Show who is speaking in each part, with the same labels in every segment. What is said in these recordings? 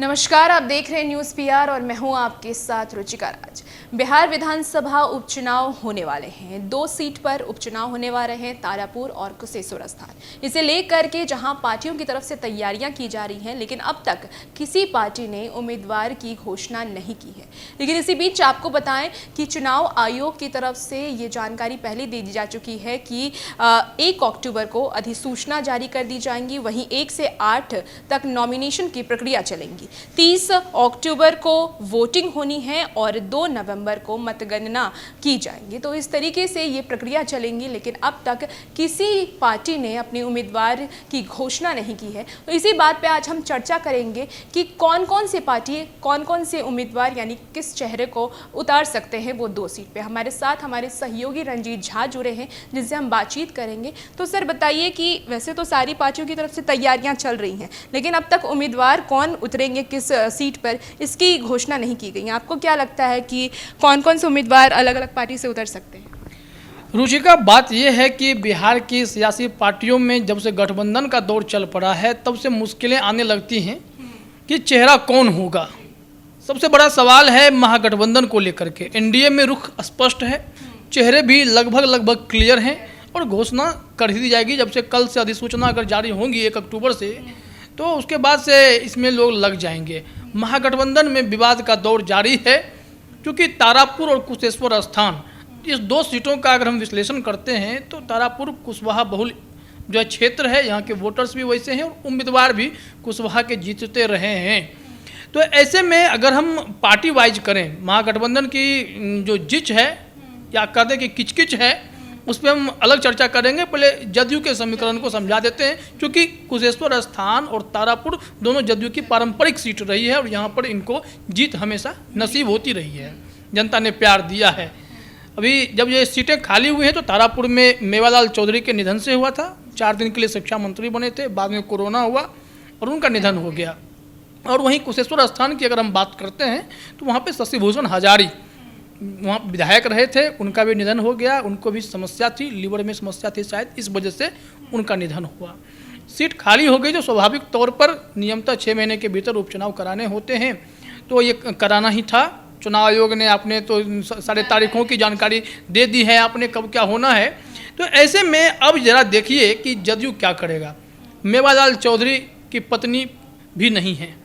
Speaker 1: नमस्कार, आप देख रहे हैं न्यूज़ पीआर और मैं हूं आपके साथ रुचिका राज। बिहार विधानसभा उपचुनाव होने वाले हैं। 2 सीट पर उपचुनाव होने वाले हैं, तारापुर और कुशेश्वर स्थान। इसे लेकर के जहां पार्टियों की तरफ से तैयारियां की जा रही हैं, लेकिन अब तक किसी पार्टी ने उम्मीदवार की घोषणा नहीं की है। लेकिन इसी बीच आपको बताएं कि चुनाव आयोग की तरफ से ये जानकारी पहले दे दी जा चुकी है कि 1 अक्टूबर को अधिसूचना जारी कर दी जाएंगी। वहीं 1 से 8 तक नॉमिनेशन की प्रक्रिया चलेंगी। 30 अक्टूबर को वोटिंग होनी है और 2 नवंबर को मतगणना की जाएंगी। तो इस तरीके से ये प्रक्रिया चलेंगी, लेकिन अब तक किसी पार्टी ने अपने उम्मीदवार की घोषणा नहीं की है। तो इसी बात पे आज हम चर्चा करेंगे कि कौन कौन से पार्टी, कौन कौन से उम्मीदवार यानी किस चेहरे को उतार सकते हैं वो 2 सीट पे। हमारे साथ हमारे सहयोगी रंजीत झा जुड़े हैं, जिनसे हम बातचीत करेंगे। तो सर बताइए कि वैसे तो सारी पार्टियों की तरफ से तैयारियां चल रही हैं, लेकिन अब तक उम्मीदवार कौन उतरेंगे किस सीट पर, इसकी घोषणा नहीं की गई। आपको क्या लगता है कि कौन कौन से उम्मीदवार अलग अलग पार्टी से उतर सकते हैं?
Speaker 2: रुचिका, बात यह है कि बिहार की सियासी पार्टियों में जब से गठबंधन का दौर चल पड़ा है, तब से मुश्किलें आने लगती हैं कि चेहरा कौन होगा। सबसे बड़ा सवाल है महागठबंधन को लेकर के। एनडीए में रुख स्पष्ट है, चेहरे भी लगभग क्लियर हैं और घोषणा कर ही दी जाएगी। जब से कल से अधिसूचना अगर जारी होंगी 1 अक्टूबर से, तो उसके बाद से इसमें लोग लग जाएंगे। महागठबंधन में विवाद का दौर जारी है, क्योंकि तारापुर और कुशेश्वर स्थान, इस 2 सीटों का अगर हम विश्लेषण करते हैं तो तारापुर कुशवाहा बहुल जो है क्षेत्र है, यहाँ के वोटर्स भी वैसे हैं और उम्मीदवार भी कुशवाहा के जीतते रहे हैं। तो ऐसे में अगर हम पार्टी वाइज करें, महागठबंधन की जो जिच है या कह दें कि किचकिच है, उस पर हम अलग चर्चा करेंगे। पहले जदयू के समीकरण को समझा देते हैं, क्योंकि कुशेश्वर स्थान और तारापुर दोनों जदयू की पारंपरिक सीट रही है और यहाँ पर इनको जीत हमेशा नसीब होती रही है, जनता ने प्यार दिया है। अभी जब ये सीटें खाली हुई हैं तो तारापुर में मेवालाल चौधरी के निधन से हुआ था। 4 दिन के लिए शिक्षा मंत्री बने थे, बाद में कोरोना हुआ और उनका निधन हो गया। और वहीं कुशेश्वर स्थान की अगर हम बात करते हैं तो वहाँ पर शशिभूषण हजारी वहाँ विधायक रहे थे, उनका भी निधन हो गया। उनको भी समस्या थी, लीवर में समस्या थी शायद, इस वजह से उनका निधन हुआ। सीट खाली हो गई, जो स्वाभाविक तौर पर नियमतः 6 महीने के भीतर उपचुनाव कराने होते हैं, तो ये कराना ही था। चुनाव आयोग ने आपने तो सारे तारीखों की जानकारी दे दी है, आपने कब क्या होना है। तो ऐसे में अब जरा देखिए कि जदयू क्या करेगा। मेवालाल चौधरी की पत्नी भी नहीं है,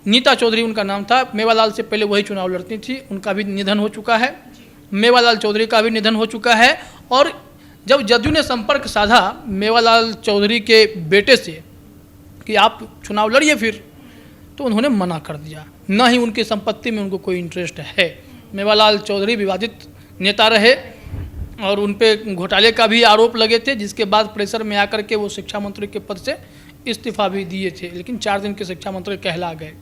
Speaker 2: नीता चौधरी उनका नाम था। मेवालाल से पहले वही चुनाव लड़ती थी, उनका भी निधन हो चुका है। मेवालाल चौधरी का भी निधन हो चुका है। और जब जदयू ने संपर्क साधा मेवालाल चौधरी के बेटे से कि आप चुनाव लड़िए फिर, तो उन्होंने मना कर दिया। ना ही उनकी संपत्ति में उनको कोई इंटरेस्ट है। मेवालाल चौधरी विवादित नेता रहे और उन पर घोटाले का भी आरोप लगे थे, जिसके बाद प्रेशर में आकर के वो शिक्षा मंत्री के पद से इस्तीफा भी दिए थे, लेकिन 4 दिन के शिक्षा मंत्री कहला गए।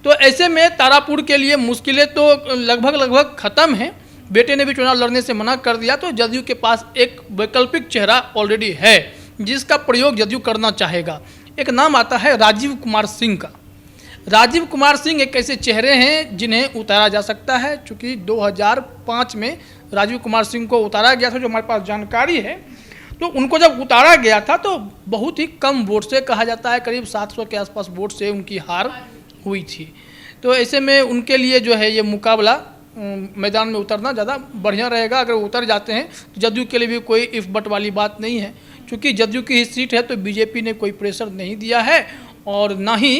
Speaker 2: तो ऐसे में तारापुर के लिए मुश्किलें तो लगभग ख़त्म हैं। बेटे ने भी चुनाव लड़ने से मना कर दिया, तो जदयू के पास एक वैकल्पिक चेहरा ऑलरेडी है, जिसका प्रयोग जदयू करना चाहेगा। एक नाम आता है राजीव कुमार सिंह का। राजीव कुमार सिंह एक ऐसे चेहरे हैं जिन्हें उतारा जा सकता है, चूँकि 2005 में राजीव कुमार सिंह को उतारा गया था, जो हमारे पास जानकारी है। तो उनको जब उतारा गया था तो बहुत ही कम वोट से, कहा जाता है करीब 700 के आसपास वोट से उनकी हार हुई थी। तो ऐसे में उनके लिए जो है ये मुकाबला मैदान में उतरना ज़्यादा बढ़िया रहेगा। अगर उतर जाते हैं तो जदयू के लिए भी कोई इफ बट वाली बात नहीं है, क्योंकि जदयू की ही सीट है तो बीजेपी ने कोई प्रेशर नहीं दिया है और ना ही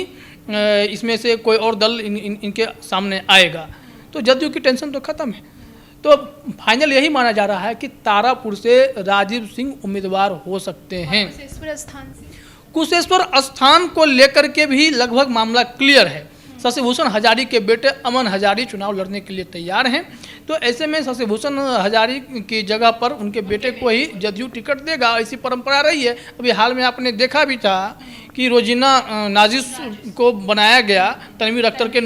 Speaker 2: इसमें से कोई और दल इनके सामने आएगा। तो जदयू की टेंशन तो ख़त्म है। तो फाइनल यही माना जा रहा है कि तारापुर से राजीव सिंह उम्मीदवार हो सकते हैं। कुशेश्वर स्थान को लेकर के भी लगभग मामला क्लियर है। शशिभूषण हजारी के बेटे अमन हजारी चुनाव लड़ने के लिए तैयार हैं। तो ऐसे में शशिभूषण हजारी की जगह पर उनके बेटे को ही जदयू टिकट देगा, ऐसी परंपरा रही है। अभी हाल में आपने देखा भी था कि रोजीना नाजिस को बनाया गया तनवीर अख्तर के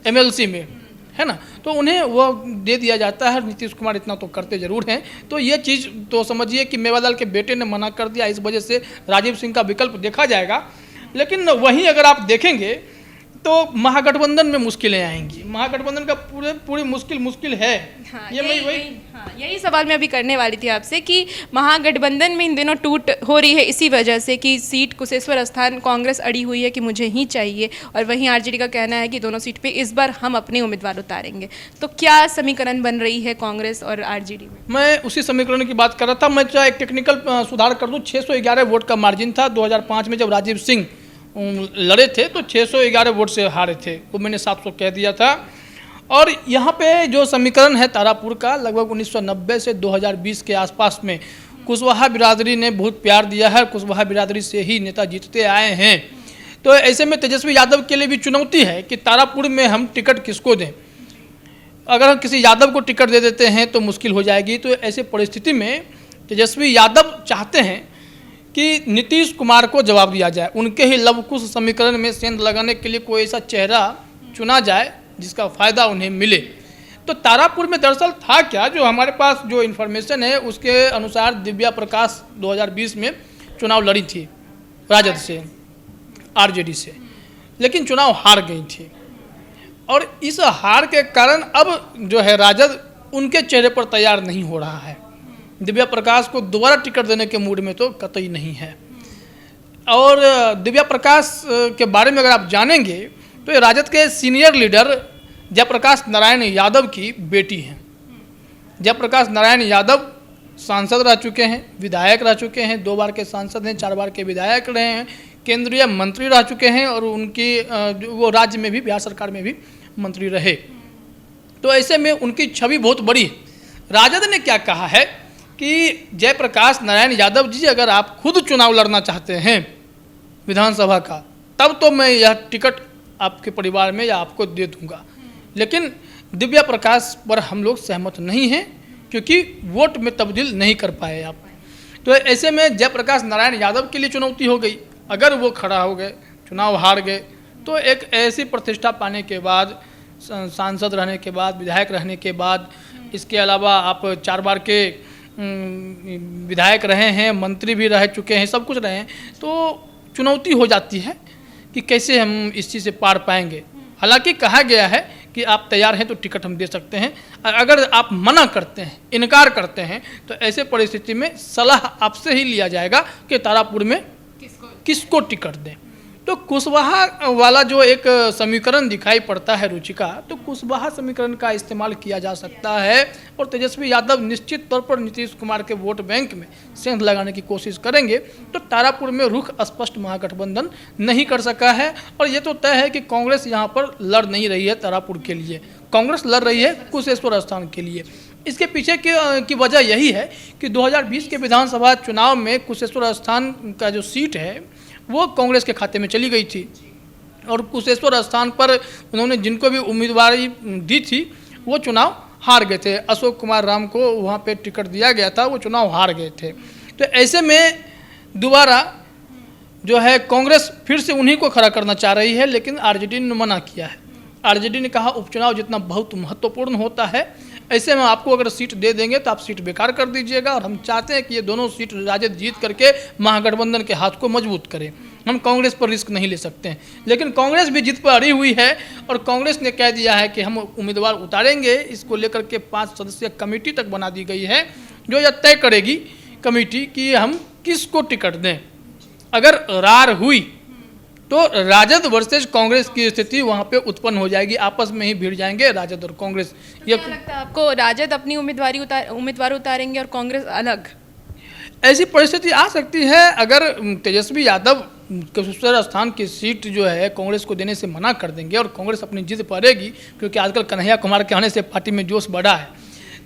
Speaker 2: MLC में, है ना, तो उन्हें वो दे दिया जाता है। नीतीश कुमार इतना तो करते जरूर हैं। तो ये चीज़ तो समझिए कि मेवालाल के बेटे ने मना कर दिया, इस वजह से राजीव सिंह का विकल्प देखा जाएगा। लेकिन वहीं अगर आप देखेंगे तो महागठबंधन में मुश्किलें आएंगी। महागठबंधन का पूरी मुश्किल है।
Speaker 1: हाँ,
Speaker 2: ये मैं वही
Speaker 1: यही सवाल मैं अभी करने वाली थी आपसे कि महागठबंधन में इन दिनों टूट हो रही है इसी वजह से कि सीट कुशेश्वर स्थान कांग्रेस अड़ी हुई है कि मुझे ही चाहिए, और वहीं आरजेडी का कहना है कि दोनों सीट पे इस बार हम अपने उम्मीदवार उतारेंगे। तो क्या समीकरण बन रही है कांग्रेस और आरजेडी में?
Speaker 2: मैं उसी समीकरण की बात कर रहा था। मैं चाहे एक टेक्निकल सुधार कर दूं, 611 वोट का मार्जिन था 2005 में जब राजीव सिंह लड़े थे, तो 611 वोट से हारे थे, वो मैंने 700 कह दिया था। और यहाँ पे जो समीकरण है तारापुर का, लगभग 1990 से 2020 के आसपास में कुशवाहा बिरादरी ने बहुत प्यार दिया है, कुशवाहा बिरादरी से ही नेता जीतते आए हैं। तो ऐसे में तेजस्वी यादव के लिए भी चुनौती है कि तारापुर में हम टिकट किसको दें। अगर हम किसी यादव को टिकट दे देते हैं तो मुश्किल हो जाएगी। तो ऐसे परिस्थिति में तेजस्वी यादव चाहते हैं कि नीतीश कुमार को जवाब दिया जाए, उनके ही लवकुश समीकरण में सेंध लगाने के लिए कोई ऐसा चेहरा चुना जाए जिसका फ़ायदा उन्हें मिले। तो तारापुर में दरअसल था क्या, जो हमारे पास जो इन्फॉर्मेशन है उसके अनुसार दिव्या प्रकाश 2020 में चुनाव लड़ी थी राजद से, आरजेडी से, लेकिन चुनाव हार गई थी। और इस हार के कारण अब जो है राजद उनके चेहरे पर तैयार नहीं हो रहा है। दिव्या प्रकाश को दोबारा टिकट देने के मूड में तो कतई नहीं है। और दिव्या प्रकाश के बारे में अगर आप जानेंगे तो ये राजद के सीनियर लीडर जयप्रकाश नारायण यादव की बेटी हैं। जयप्रकाश नारायण यादव सांसद रह चुके हैं, विधायक रह चुके हैं, 2 बार के सांसद हैं, 4 बार के विधायक रहे हैं, केंद्रीय मंत्री रह चुके हैं, और उनकी वो राज्य में भी, बिहार सरकार में भी मंत्री रहे। तो ऐसे में उनकी छवि बहुत बड़ी है। राजद ने क्या कहा है कि जयप्रकाश नारायण यादव जी, अगर आप खुद चुनाव लड़ना चाहते हैं विधानसभा का, तब तो मैं यह टिकट आपके परिवार में या आपको दे दूंगा, लेकिन दिव्या प्रकाश पर हम लोग सहमत नहीं हैं क्योंकि वोट में तब्दील नहीं कर पाए आप। तो ऐसे में जयप्रकाश नारायण यादव के लिए चुनौती हो गई। अगर वो खड़ा हो गए, चुनाव हार गए, तो एक ऐसी प्रतिष्ठा पाने के बाद, सांसद रहने के बाद, विधायक रहने के बाद, इसके अलावा आप 4 बार के विधायक रहे हैं, मंत्री भी रह चुके हैं, सब कुछ रहे हैं, तो चुनौती हो जाती है कि कैसे हम इस चीज़ से पार पाएंगे। हालांकि कहा गया है कि आप तैयार हैं तो टिकट हम दे सकते हैं, अगर आप मना करते हैं, इनकार करते हैं, तो ऐसे परिस्थिति में सलाह आपसे ही लिया जाएगा कि तारापुर में किसको टिकट दें। तो कुशवाहा वाला जो एक समीकरण दिखाई पड़ता है रुचिका, तो कुशवाहा समीकरण का इस्तेमाल किया जा सकता है और तेजस्वी यादव निश्चित तौर पर नीतीश कुमार के वोट बैंक में सेंध लगाने की कोशिश करेंगे। तो तारापुर में रुख स्पष्ट महागठबंधन नहीं कर सका है, और ये तो तय है कि कांग्रेस यहाँ पर लड़ नहीं रही है तारापुर के लिए, कांग्रेस लड़ रही है कुशेश्वर स्थान के लिए। इसके पीछे की वजह यही है कि 2020 के विधानसभा चुनाव में कुशेश्वर स्थान का जो सीट है वो कांग्रेस के खाते में चली गई थी, और कुशेश्वर स्थान पर उन्होंने जिनको भी उम्मीदवारी दी थी वो चुनाव हार गए थे। अशोक कुमार राम को वहाँ पे टिकट दिया गया था, वो चुनाव हार गए थे। तो ऐसे में दोबारा जो है कांग्रेस फिर से उन्हीं को खड़ा करना चाह रही है, लेकिन आरजेडी ने मना किया है। आरजेडी ने कहा उपचुनाव जितना बहुत महत्वपूर्ण होता है, ऐसे में आपको अगर सीट दे देंगे तो आप सीट बेकार कर दीजिएगा, और हम चाहते हैं कि ये दोनों सीट राजद जीत करके महागठबंधन के हाथ को मजबूत करें, हम कांग्रेस पर रिस्क नहीं ले सकते हैं। लेकिन कांग्रेस भी जीत पर अड़ी हुई है, और कांग्रेस ने कह दिया है कि हम उम्मीदवार उतारेंगे। इसको लेकर के 5 सदस्यीय कमेटी तक बना दी गई है, जो यह तय करेगी कमेटी कि हम किसको टिकट दें। अगर रार हुई तो राजद वर्सेस कांग्रेस की स्थिति वहां पे उत्पन्न हो जाएगी, आपस में ही भिड़ जाएंगे राजद और कांग्रेस।
Speaker 1: क्या लगता है आपको, राजद अपनी उम्मीदवार उतारेंगे और कांग्रेस अलग?
Speaker 2: ऐसी परिस्थिति आ सकती है अगर तेजस्वी यादव कुशेश्वर स्थान की सीट जो है कांग्रेस को देने से मना कर देंगे और कांग्रेस अपनी जिद पड़ेगी, क्योंकि आजकल कन्हैया कुमार के आने से पार्टी में जोश बढ़ा है।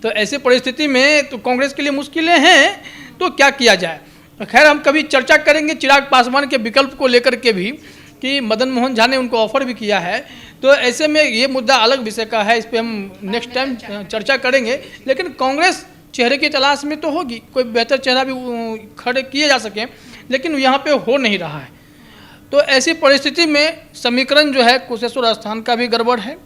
Speaker 2: तो ऐसी परिस्थिति में तो कांग्रेस के लिए मुश्किलें हैं, तो क्या किया जाए। खैर हम कभी चर्चा करेंगे चिराग पासवान के विकल्प को लेकर के भी, कि मदन मोहन झा ने उनको ऑफर भी किया है। तो ऐसे में ये मुद्दा अलग विषय का है, इस पर हम नेक्स्ट टाइम चर्चा करेंगे। लेकिन कांग्रेस चेहरे की तलाश में तो होगी, कोई बेहतर चेहरा भी खड़े किए जा सकें, लेकिन यहाँ पे हो नहीं रहा है। तो ऐसी परिस्थिति में समीकरण जो है कुशेश्वर स्थान का भी गड़बड़ है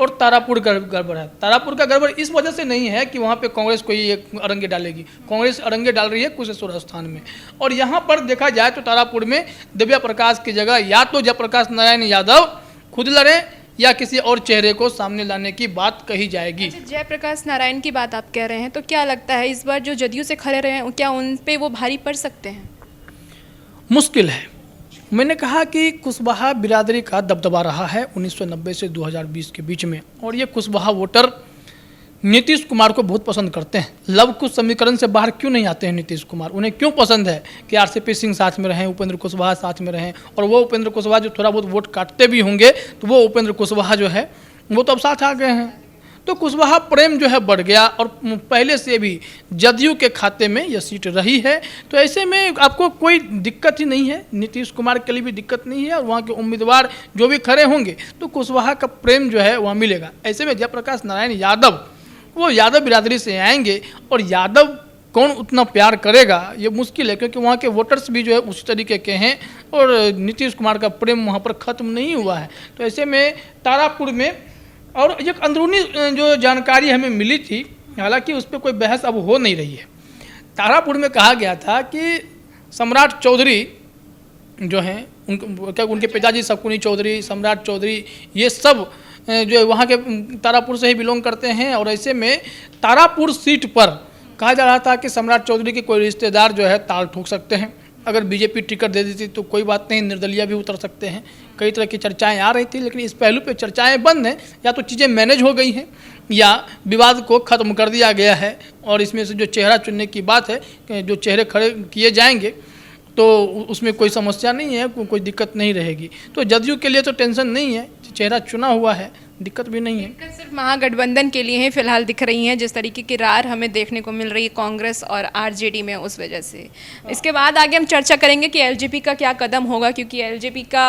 Speaker 2: और तारापुर का गड़बड़ है। तारापुर का गड़बड़ इस वजह से नहीं है कि वहाँ पे कांग्रेस कोई एक अरंगे डालेगी, कांग्रेस अरंगे डाल रही है कुशेश्वर स्थान में। और यहाँ पर देखा जाए तो तारापुर में दिव्या प्रकाश की जगह या तो जयप्रकाश नारायण यादव खुद लड़ें या किसी और चेहरे को सामने लाने की बात कही जाएगी।
Speaker 1: अच्छा, जयप्रकाश नारायण की बात आप कह रहे हैं, तो क्या लगता है इस बार जो जदयू से खड़े रहे हैं क्या उन पे वो भारी पड़ सकते हैं?
Speaker 2: मुश्किल है। मैंने कहा कि कुशवाहा बिरादरी का दबदबा रहा है 1990 से 2020 के बीच में, और ये कुशवाहा वोटर नीतीश कुमार को बहुत पसंद करते हैं। लव कुश समीकरण से बाहर क्यों नहीं आते हैं नीतीश कुमार? उन्हें क्यों पसंद है कि आरसीपी सिंह साथ में रहें, उपेंद्र कुशवाहा साथ में रहें, और वो उपेंद्र कुशवाहा जो थोड़ा बहुत वोट काटते भी होंगे तो वो उपेंद्र कुशवाहा जो है वो तो अब साथ आ गए हैं। तो कुशवाहा प्रेम जो है बढ़ गया, और पहले से भी जदयू के खाते में यह सीट रही है। तो ऐसे में आपको कोई दिक्कत ही नहीं है, नीतीश कुमार के लिए भी दिक्कत नहीं है, और वहाँ के उम्मीदवार जो भी खड़े होंगे तो कुशवाहा का प्रेम जो है वहाँ मिलेगा। ऐसे में जयप्रकाश नारायण यादव वो यादव बिरादरी से आएंगे, और यादव कौन उतना प्यार करेगा ये मुश्किल है, क्योंकि वहाँ के वोटर्स भी जो है उसी तरीके के हैं, और नीतीश कुमार का प्रेम वहाँ पर ख़त्म नहीं हुआ है। तो ऐसे में तारापुर में, और एक अंदरूनी जो जानकारी हमें मिली थी, हालांकि उस पर कोई बहस अब हो नहीं रही है, तारापुर में कहा गया था कि सम्राट चौधरी जो हैं उनके पिताजी शकुनी चौधरी, सम्राट चौधरी, ये सब जो वहाँ के तारापुर से ही बिलोंग करते हैं। और ऐसे में तारापुर सीट पर कहा जा रहा था कि सम्राट चौधरी के कोई रिश्तेदार जो है ताल ठोक सकते हैं, अगर बीजेपी टिकट दे देती तो कोई बात नहीं, निर्दलीय भी उतर सकते हैं। कई तरह की चर्चाएं आ रही थी, लेकिन इस पहलू पे चर्चाएं बंद हैं, या तो चीज़ें मैनेज हो गई हैं या विवाद को ख़त्म कर दिया गया है। और इसमें से जो चेहरा चुनने की बात है, जो चेहरे खड़े किए जाएंगे तो उसमें कोई समस्या नहीं है, कोई दिक्कत नहीं रहेगी। तो जदयू के लिए तो टेंशन नहीं है, चेहरा चुना हुआ है, दिक्कत भी नहीं है।
Speaker 1: दिक्कत सिर्फ महागठबंधन के लिए ही फिलहाल दिख रही हैं, जिस तरीके की रार हमें देखने को मिल रही है कांग्रेस और आरजेडी में, उस वजह से। इसके बाद आगे हम चर्चा करेंगे कि एलजेपी का क्या कदम होगा, क्योंकि एलजेपी का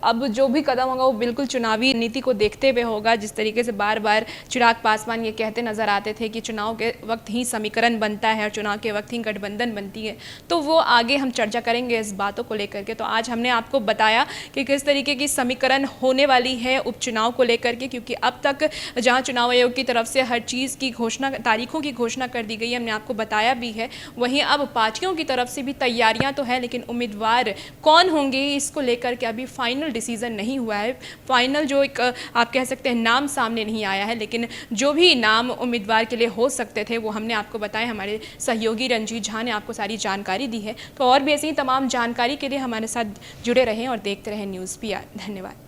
Speaker 1: अब जो भी कदम होगा वो बिल्कुल चुनावी नीति को देखते हुए होगा। जिस तरीके से बार बार चिराग पासवान ये कहते नजर आते थे कि चुनाव के वक्त ही समीकरण बनता है और चुनाव के वक्त ही गठबंधन बनती है, तो वो आगे हम चर्चा करेंगे इस बातों को लेकर के। तो आज हमने आपको बताया कि किस तरीके की समीकरण होने वाली है उपचुनाव को लेकर के, क्योंकि अब तक जहां चुनाव आयोग की तरफ से हर चीज़ की घोषणा, तारीखों की घोषणा कर दी गई है, हमने आपको बताया भी है, वहीं अब पार्टियों की तरफ से भी तैयारियां तो है, लेकिन उम्मीदवार कौन होंगे इसको लेकर के अभी फाइनल डिसीजन नहीं हुआ है। फाइनल जो एक आप कह सकते हैं नाम सामने नहीं आया है, लेकिन जो भी नाम उम्मीदवार के लिए हो सकते थे वो हमने आपको बताया। हमारे सहयोगी रंजीत झा ने आपको सारी जानकारी दी है। तो और भी ऐसी ही तमाम जानकारी के लिए हमारे साथ जुड़े रहें और देखते रहें न्यूज़ PR। धन्यवाद।